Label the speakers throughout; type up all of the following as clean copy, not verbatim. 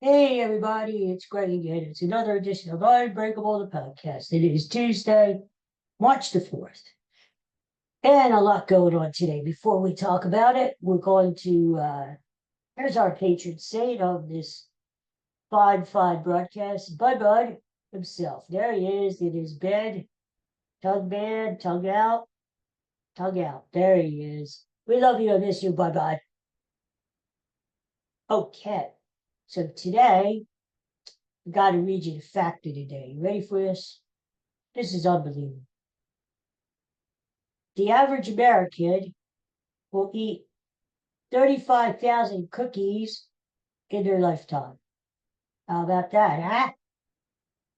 Speaker 1: Hey everybody, it's Greg again. It's another edition of Unbreakable the podcast. It is Tuesday, March the 4th. And a lot going on today. Before we talk about it, we're going to here's our patron saint of this fine broadcast, Bud himself. There he is in his bed, tongue bad, tongue out, tongue out. There he is. We love you and miss you, Bud. Okay. So today I got to read you the fact of the day. You ready for this? This is unbelievable. The average American will eat 35,000 cookies in their lifetime. How about that, huh?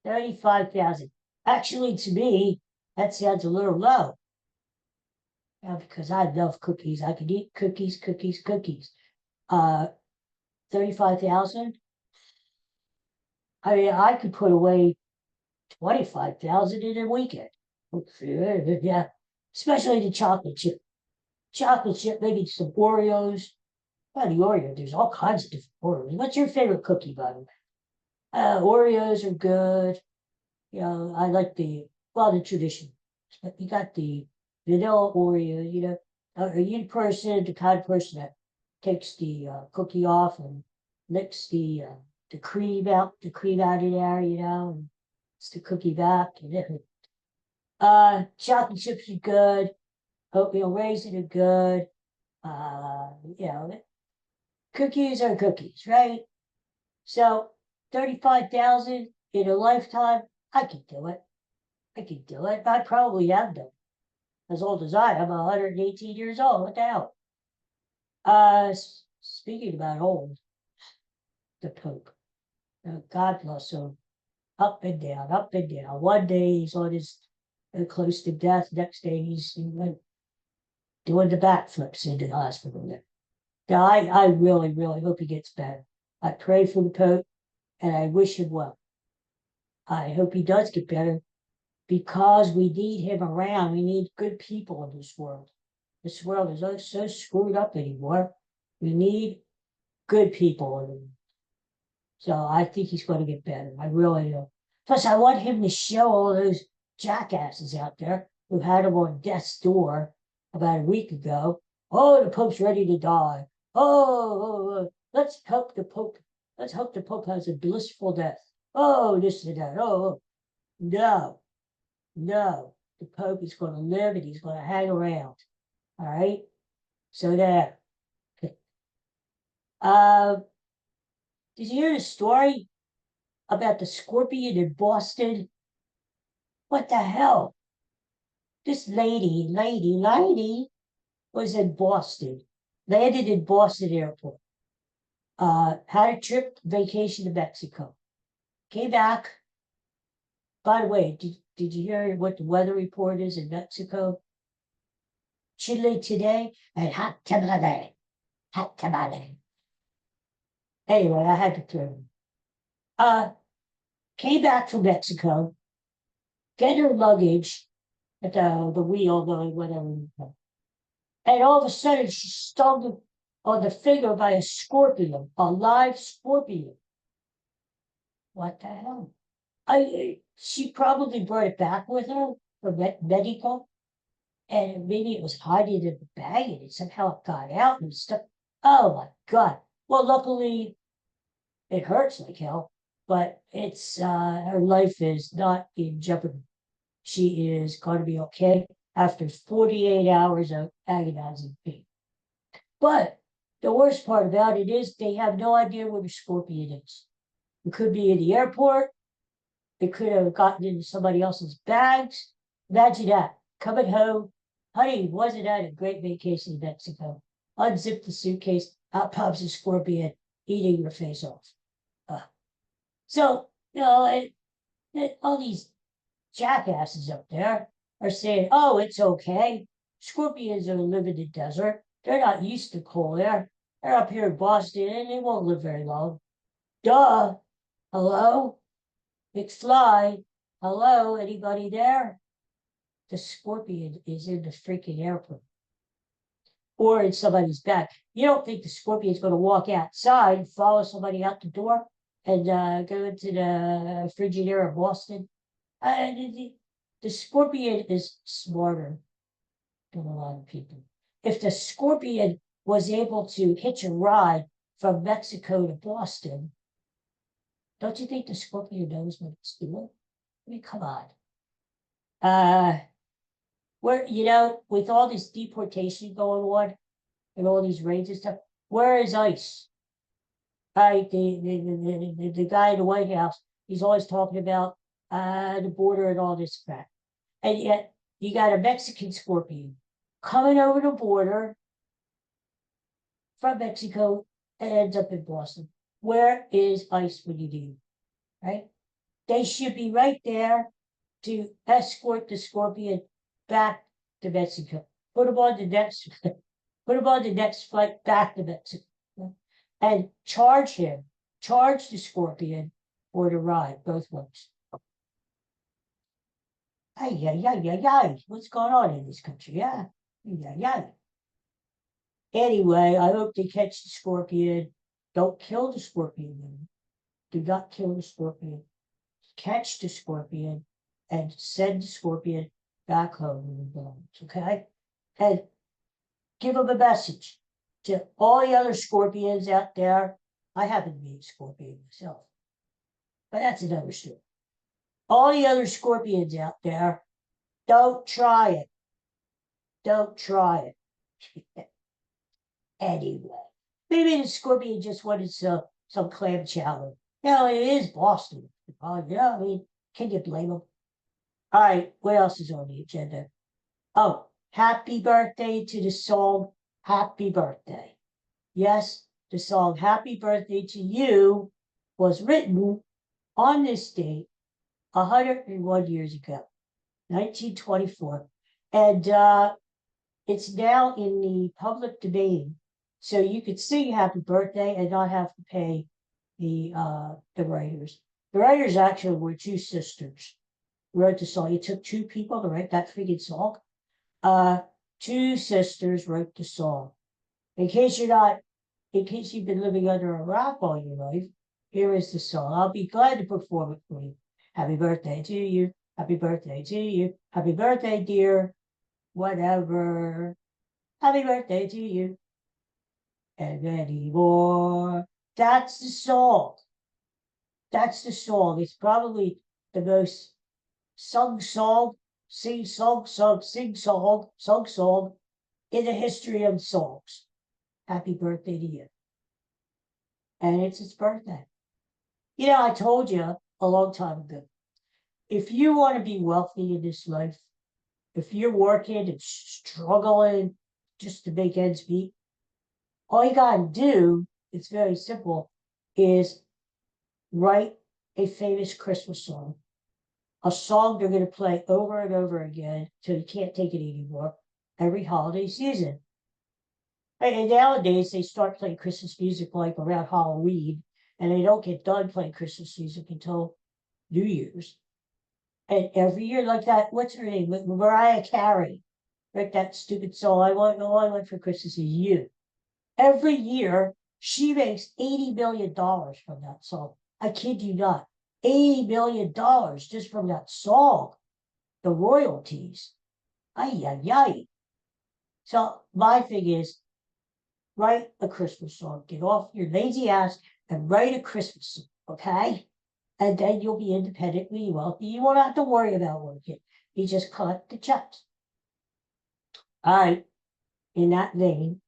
Speaker 1: 35,000. Actually, to me, that sounds a little low. Because I love cookies. I could eat cookies. 35,000? I mean, I could put away 25,000 in a weekend. Yeah, especially the chocolate chip. Chocolate chip, maybe some Oreos. Well, the Oreo, there's all kinds of different Oreos. What's your favorite cookie, by the way? Oreos are good. I like the tradition. But you got the vanilla Oreo, Are you the kind of person that takes the cookie off and licks the cream out of there, and it's the cookie back. Chocolate chips are good. Oatmeal raisin are good. Uh, you know, Cookies are cookies, right? So 35,000 in a lifetime, I could do it. I could do it. I probably have done. As old as I am, 118 years old. What the hell? Speaking about old, the Pope. God bless him. Up and down, up and down. One day he's on his close to death. Next day he's doing the backflips into the hospital. Now, I really, really hope he gets better. I pray for the Pope and I wish him well. I hope he does get better because we need him around. We need good people in this world. This world is so screwed up anymore. We need good people. So I think he's going to get better. I really do. Plus, I want him to show all those jackasses out there who had him on death's door about a week ago. Oh, the Pope's ready to die. Let's help the Pope. Let's hope the Pope has a blissful death. Oh, this and that. No, no. The Pope is going to live and he's going to hang around. All right. So there. Did you hear the story about the scorpion in Boston? What the hell? This lady was in Boston, landed in Boston airport, had a trip vacation to Mexico, came back. By the way, did you hear what the weather report is in Mexico? Chile today and hot tamale. Hot tamale. Anyway, I had to throw came back from Mexico, get her luggage at the wheel, whatever. And all of a sudden, she's stung on the finger by a scorpion, a live scorpion. What the hell? She probably brought it back with her for medical, and maybe it was hiding in the bag, and it somehow got out and stuff. Oh my God! Well, luckily, it hurts like hell, but it's her life is not in jeopardy. She is going to be okay after 48 hours of agonizing pain. But the worst part about it is they have no idea where the scorpion is. It could be in the airport. It could have gotten into somebody else's bags. Imagine that. Coming home. Honey, wasn't that a great vacation in Mexico? Unzip the suitcase. Out pops a scorpion eating your face off. So, all these jackasses up there are saying, oh, it's okay. Scorpions are live in the desert. They're not used to cold air. They're up here in Boston and they won't live very long. Duh. Hello? McFly. Hello? Anybody there? The scorpion is in the freaking airport or in somebody's back. You don't think the scorpion's going to walk outside and follow somebody out the door? and go into the frigid air of Boston. The scorpion is smarter than a lot of people. If the scorpion was able to hitch a ride from Mexico to Boston, don't you think the scorpion knows what it's doing? I mean, come on. Where, with all this deportation going on and all these raids and stuff, where is ICE? Right, the guy in the White House, he's always talking about the border and all this crap. And yet you got a Mexican scorpion coming over the border from Mexico and ends up in Boston. Where is ICE when you need, right? They should be right there to escort the scorpion back to Mexico. Put him on the next flight back to Mexico. And charge the scorpion for the ride, both ways. What's going on in this country? Yeah. Anyway, I hope they catch the scorpion. Don't kill the scorpion. Do not kill the scorpion. Catch the scorpion and send the scorpion back home. Okay? And give them a message to all the other scorpions out there. I haven't been a scorpion myself, but that's another story. All the other scorpions out there, don't try it. Don't try it. Anyway, maybe the scorpion just wanted some clam chowder. It is Boston. I mean, can you blame them? All right, what else is on the agenda? Oh, happy birthday to the song Happy Birthday. Yes, the song Happy Birthday to You was written on this date 101 years ago, 1924. And it's now in the public domain. So you could sing Happy Birthday and not have to pay the writers. The writers actually were two sisters who wrote the song. It took two people to write that freaking song. Two sisters wrote the song. In case you've been living under a rock all your life, here is the song. I'll be glad to perform it for you. Happy birthday to you. Happy birthday to you. Happy birthday, dear. Whatever. Happy birthday to you. And many more. That's the song. That's the song. It's probably the most sung song, sing song in the history of songs. Happy birthday to you. And it's its birthday. I told you a long time ago, if you want to be wealthy in this life, if you're working and struggling just to make ends meet, all you got to do, it's very simple, is write a famous Christmas song. A song they're going to play over and over again till you can't take it anymore every holiday season. And nowadays, they start playing Christmas music like around Halloween, and they don't get done playing Christmas music until New Year's. And every year, like that, what's her name? Mariah Carey, right? That stupid song, all I want for Christmas is you. Every year, she makes $80 million from that song. I kid you not. $80 million just from that song. The royalties. Ay. So my thing is, write a Christmas song. Get off your lazy ass and write a Christmas song, okay? And then you'll be independently wealthy. You won't have to worry about working. You just collect the checks. All right. In that vein,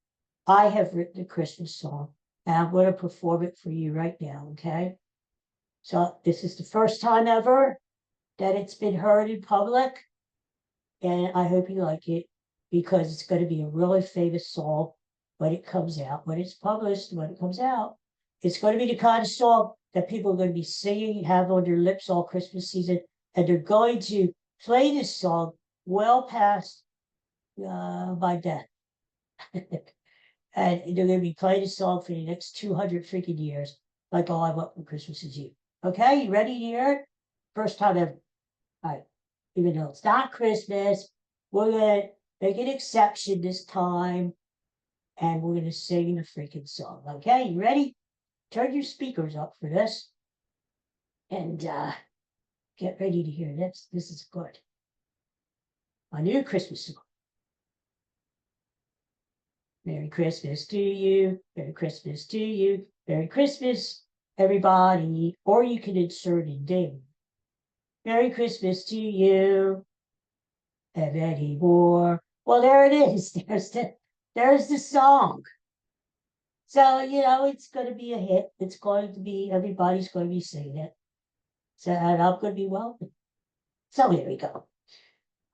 Speaker 1: I have written a Christmas song, and I'm going to perform it for you right now, okay? So this is the first time ever that it's been heard in public, and I hope you like it, because it's going to be a really famous song when it comes out, when it's published, when it comes out. It's going to be the kind of song that people are going to be singing and have on their lips all Christmas season, and they're going to play this song well past my death. And they're going to be playing this song for the next 200 freaking years, like all I want for Christmas is you. Okay, you ready to hear it? First time ever. All right. Even though it's not Christmas, we're going to make an exception this time, and we're going to sing the freaking song. Okay, you ready? Turn your speakers up for this. And get ready to hear this. This is good. My new Christmas song. Merry Christmas to you. Merry Christmas to you. Merry Christmas, everybody. Or you can insert a ding. Merry Christmas to you. And any more. Well, there it is. There's the song. So, it's going to be a hit. It's going to be, everybody's going to be singing it. So, and I'm going to be welcome. So, here we go.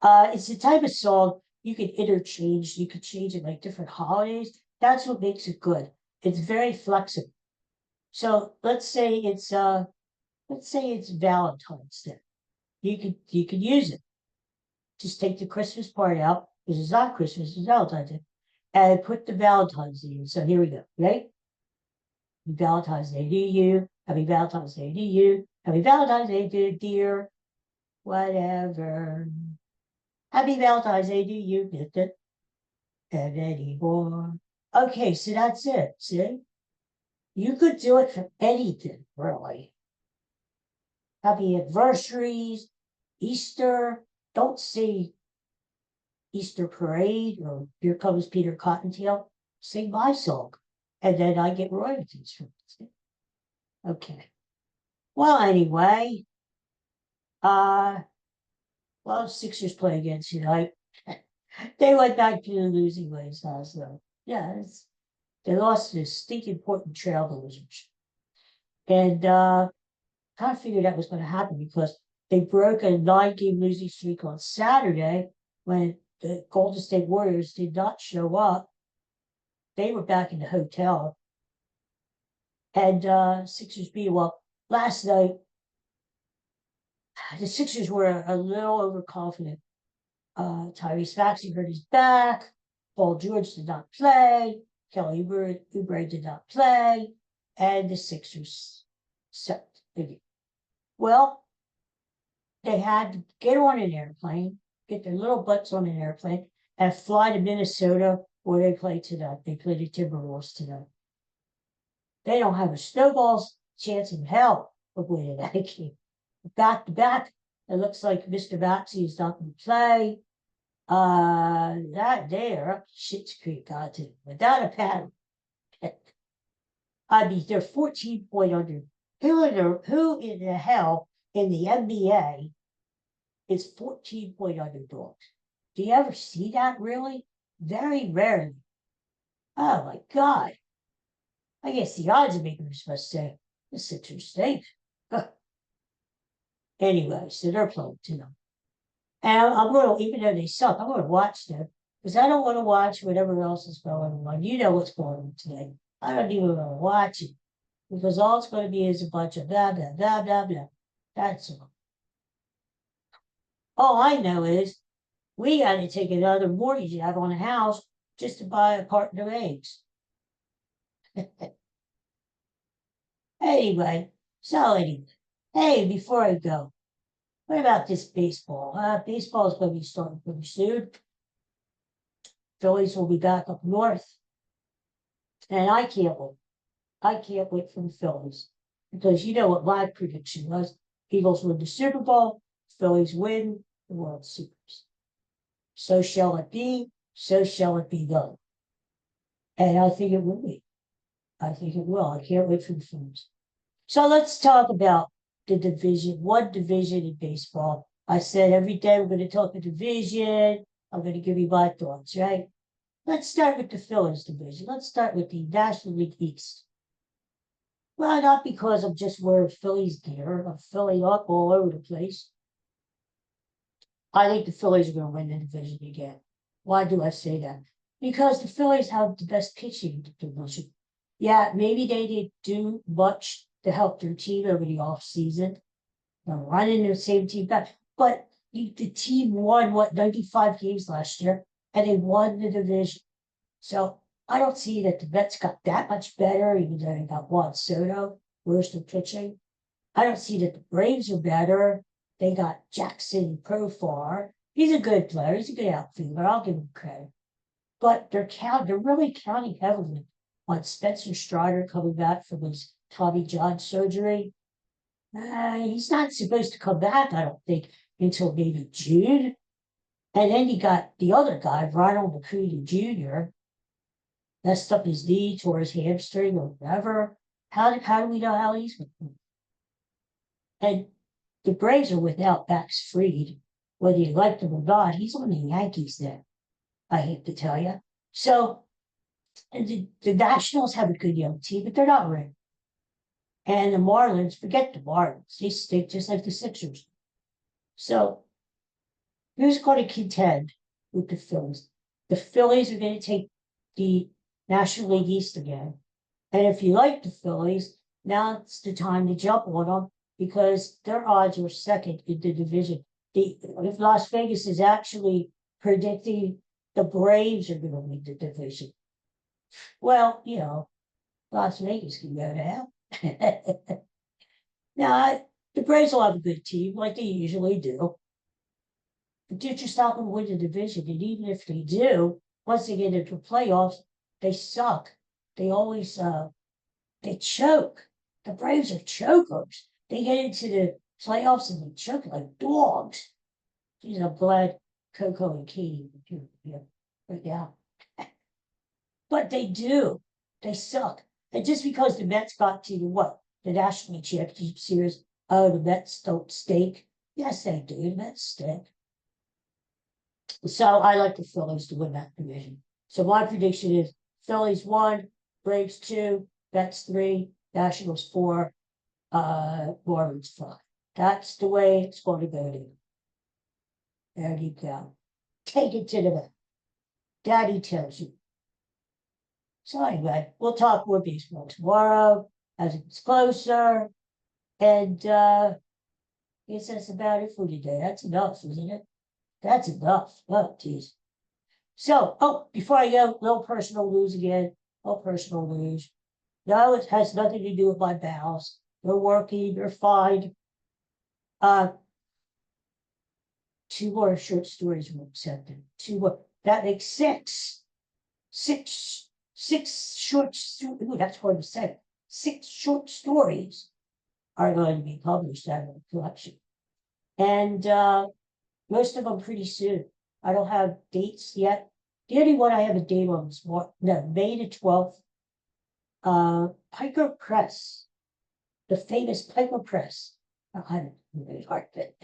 Speaker 1: It's the type of song you can interchange. You can change it like different holidays. That's what makes it good. It's very flexible. So let's say it's Valentine's Day. You could use it. Just take the Christmas part out, because it's not Christmas, it's Valentine's Day, and put the Valentine's Day in. So here we go, right? Happy Valentine's Day to you. Happy Valentine's Day to you. Happy Valentine's Day to dear. Whatever. Happy Valentine's Day to you. And anymore. Okay, so that's it. See? You could do it for anything, really. Happy anniversaries, Easter. Don't say Easter parade or Here Comes Peter Cottontail. Sing my song. And then I get royalties from it. Okay. Well, anyway. Sixers play again tonight. They went back to the losing ways last night. Yeah, they lost to stinking important trailblazers. And kind of figured that was going to happen because they broke a 9-game losing streak on Saturday when the Golden State Warriors did not show up. They were back in the hotel. And Sixers beat, well, last night, the Sixers were a little overconfident. Tyrese Maxey hurt his back. Paul George did not play. Kelly Oubre did not play. And the Sixers sucked again. Well, they had to get on an airplane, get their little butts on an airplane, and fly to Minnesota where they play tonight. They play the Timberwolves tonight. They don't have a snowball's chance in hell of winning that game. Back to back, it looks like Mr. Maxey is not going to play. That there, Shit's Creek got to without a paddle. I mean, they're 14-point under. Who in the hell in the NBA is 14-point underdogs? Do you ever see that, really? Very rarely. Oh, my God. I guess the odds makers must say, the Sixers stink. Anyway, so they're playing to them. And I'm going to, even though they suck, I'm going to watch them because I don't want to watch whatever else is going on. You know what's going on today. I don't even want to watch it because all it's going to be is a bunch of blah, blah, blah, blah, blah. That's all. All I know is we got to take another mortgage out on a house just to buy a carton of eggs. Anyway, hey, before I go, what about this baseball? Baseball is going to be starting pretty soon. Phillies will be back up north. And I can't wait. I can't wait for the Phillies. Because you know what my prediction was. Eagles win the Super Bowl. Phillies win the World Series. So shall it be. So shall it be done. And I think it will be. I think it will. I can't wait for the Phillies. So let's talk about the division, one division in baseball. I said every day we're going to talk a division. I'm going to give you my thoughts, right? Let's start with the Phillies division. Let's start with the National League East. Well, not because I'm just wearing Phillies gear. I'm filling up all over the place. I think the Phillies are going to win the division again. Why do I say that? Because the Phillies have the best pitching in the division. Yeah, maybe they didn't do much to help their team over the offseason. They're running the same team back. But the team won, 95 games last year, and they won the division. So I don't see that the Mets got that much better, even though they got Juan Soto, worse than pitching. I don't see that the Braves are better. They got Jackson Profar. He's a good player. He's a good outfielder. I'll give him credit. But they're really counting heavily on Spencer Strider coming back from his Tommy John surgery. He's not supposed to come back, I don't think, until maybe June. And then you got the other guy, Ronald Acuña Jr., messed up his knee, tore his hamstring or whatever. How do we know how he's going to? And the Braves are without Max Fried, whether you like them or not. He's on the Yankees then, I hate to tell you. So the Nationals have a good young team, but they're not ready. And the Marlins, forget the Marlins. They stink just like the Sixers. So who's going to contend with the Phillies? The Phillies are going to take the National League East again. And if you like the Phillies, now it's the time to jump on them because their odds are second in the division. If Las Vegas is actually predicting the Braves are going to win the division, well, Las Vegas can go to hell. Now, the Braves will have a good team like they usually do. But they're just not going to win the division. And even if they do, once they get into the playoffs, they suck. They always they choke. The Braves are chokers. They get into the playoffs and they choke like dogs. Geez, I'm glad Coco and Katie are here right now. But they do. They suck. And just because the Mets got to the National Championship Series, oh, the Mets don't stink. Yes, they do. The Mets stink. So I like the Phillies to win that division. So my prediction is Phillies 1, Braves 2, Mets 3, Nationals 4, Marlins 5. That's the way it's going to go. There you go. Take it to the bank. Daddy tells you. So anyway, we'll talk more baseball tomorrow as it gets closer. And I guess that's about it for today. That's enough, isn't it? That's enough. Oh, geez. So, before I go, little personal news again. Little personal news. No, it has nothing to do with my bowels. They're working. They're fine. 2 more short stories were accepted. 2 more. That makes 6. 6 short stories. That's hard to say. 6 short stories are going to be published out of the collection. And most of them pretty soon. I don't have dates yet. The only one I have a date on is May the 12th. Piker Press, the famous Piker Press. I'm really hard fit.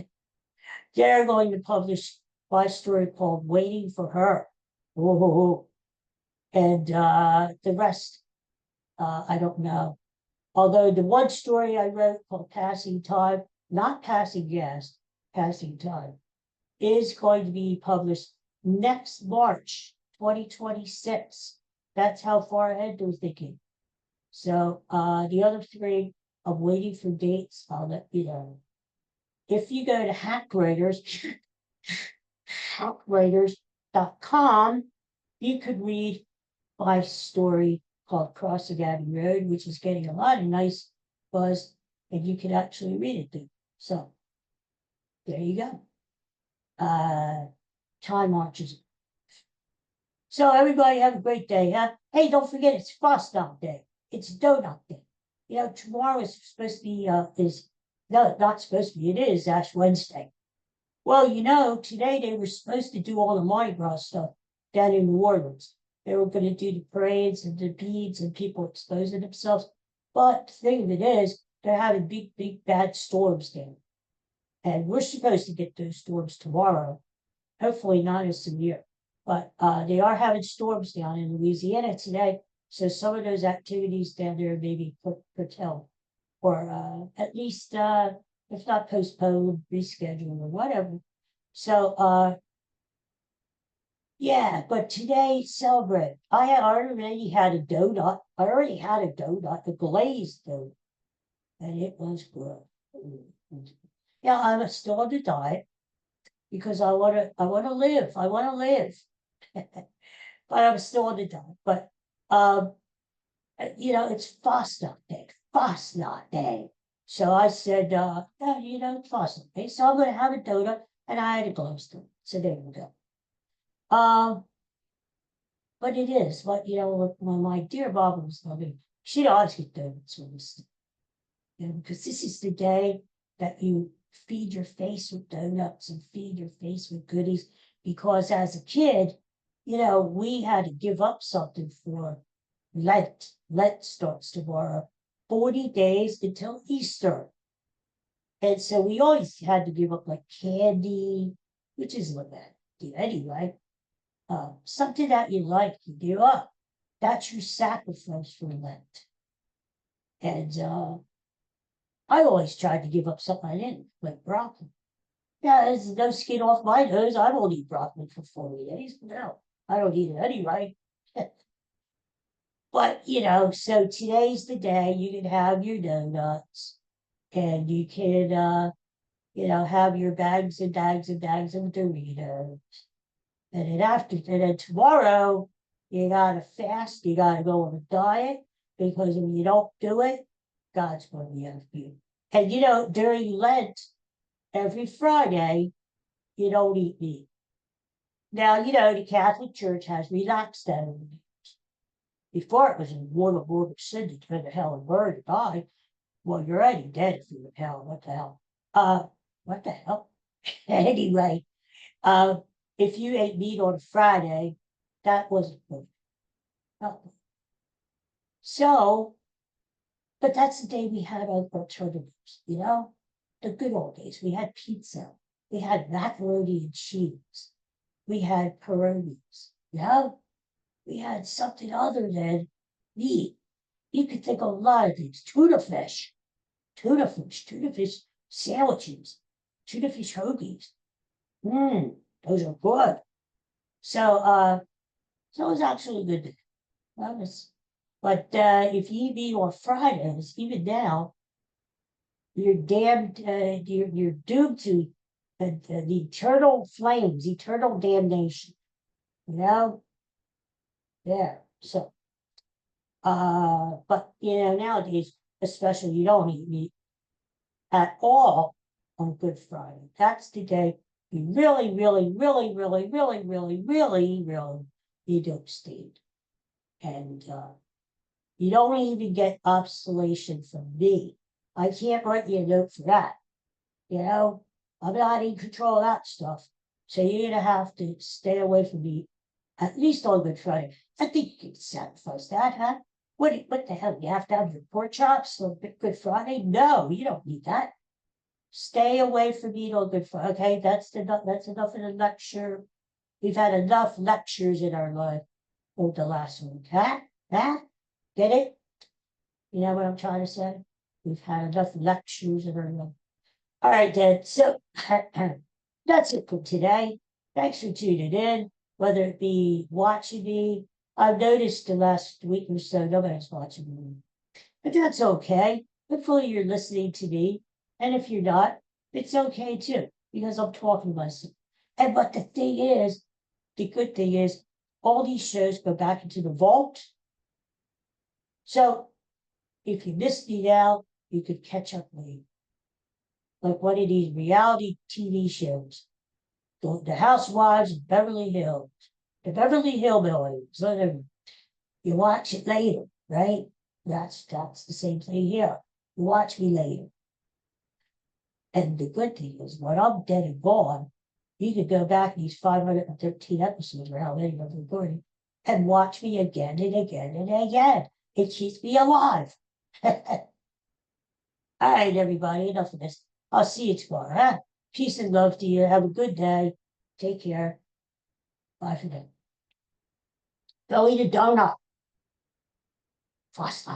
Speaker 1: They're going to publish my story called Waiting for Her. Oh, and the rest, I don't know. Although the one story I wrote called Passing Time, not Passing Gas, Passing Time, is going to be published next March 2026. That's how far ahead they're thinking. So the other 3, I'm waiting for dates. I'll let you know. If you go to hackwriters.com, you could read my story called Crossing Abbey Road, which is getting a lot of nice buzz, and you can actually read it there. So there you go. Time marches. So everybody have a great day, huh? Hey, don't forget it's Frostout Day. It's Donut Day. Tomorrow is supposed to be no, not supposed to be. It is Ash Wednesday. Well, today they were supposed to do all the Mardi Gras stuff down in New Orleans. They were going to do the parades and the beads and people exposing themselves. But the thing of it is, they're having big, big, bad storms there. And we're supposed to get those storms tomorrow. Hopefully not as severe. But they are having storms down in Louisiana today. So some of those activities down there may be curtailed. Or at least, if not postponed, rescheduled or whatever. So, yeah, but today celebrate. I already had a donut. I already had a donut, a glazed donut, and it was good. Yeah, I'm still on the diet because I want to live. I want to live. But I'm still on the diet. But it's Fastnacht Day. Fastnacht Day. So I said, it's Fastnacht Day. So I'm going to have a donut, and I had a glazed donut. So there we go. But it is. But when my dear Bob was loving, she'd always get donuts with this. because this is the day that you feed your face with donuts and feed your face with goodies. Because as a kid, we had to give up something for Lent. Lent starts tomorrow, 40 days until Easter. And so we always had to give up like candy, which is what that do anyway. Something that you like, you give up. That's your sacrifice for Lent. And I always tried to give up something I didn't, like broccoli. Yeah, there's no skin off my nose. I don't eat broccoli for 40 days. No, I don't eat it anyway. But, so today's the day you can have your donuts and you can, have your bags and bags and bags of Doritos. And then tomorrow, you gotta fast, you gotta go on a diet, because if you don't do it, God's going to be after you. And during Lent, every Friday, you don't eat meat. Now, the Catholic Church has relaxed that over the years. Before it was a mortal sin to go to hell and burn and die. Well, you're already dead if you're in hell. What the hell? What the hell? Anyway, if you ate meat on Friday, that wasn't good. So, but that's the day we had alternatives, the good old days. We had pizza, we had macaroni and cheese, we had pierogies, we had something other than meat. You could think of a lot of things. Tuna fish sandwiches, tuna fish hoagies. Those are good. So it was actually a good day. But if you eat meat on Fridays, even now, you're damned. You're doomed to the eternal flames, eternal damnation. Yeah. So, but nowadays, especially, you don't eat meat at all on Good Friday. That's the day you really, really, really, really, really, really, really, really need to abstain. And you don't even get obsolation from me. I can't write you a note for that. I'm not in control of that stuff. So you're going to have to stay away from me, at least on Good Friday. I think you can sacrifice that, huh? What the hell? You have to have your pork chops on Good Friday? No, you don't need that. Stay away from me on Good Friday. Okay, that's enough of the lecture. We've had enough lectures in our life over the last week. Huh? Get it? You know what I'm trying to say? We've had enough lectures in our life. All right, then. So that's it for today. Thanks for tuning in, whether it be watching me. I've noticed the last week or so, nobody's watching me. But that's okay. Hopefully you're listening to me. And if you're not, it's okay too, because I'm talking to myself. But the good thing is, all these shows go back into the vault. So if you missed me now, you could catch up later. Like one of these reality TV shows, the Housewives of Beverly Hills, the Beverly Hillbillies, whatever. You watch it later, right? That's the same thing here. You watch me later. And the good thing is, when I'm dead and gone, you could go back these 513 episodes, or how many I'm recording, and watch me again and again and again. It keeps me alive. All right, everybody, enough of this. I'll see you tomorrow. Huh? Peace and love to you. Have a good day. Take care. Bye for now. Go eat a donut. Fast.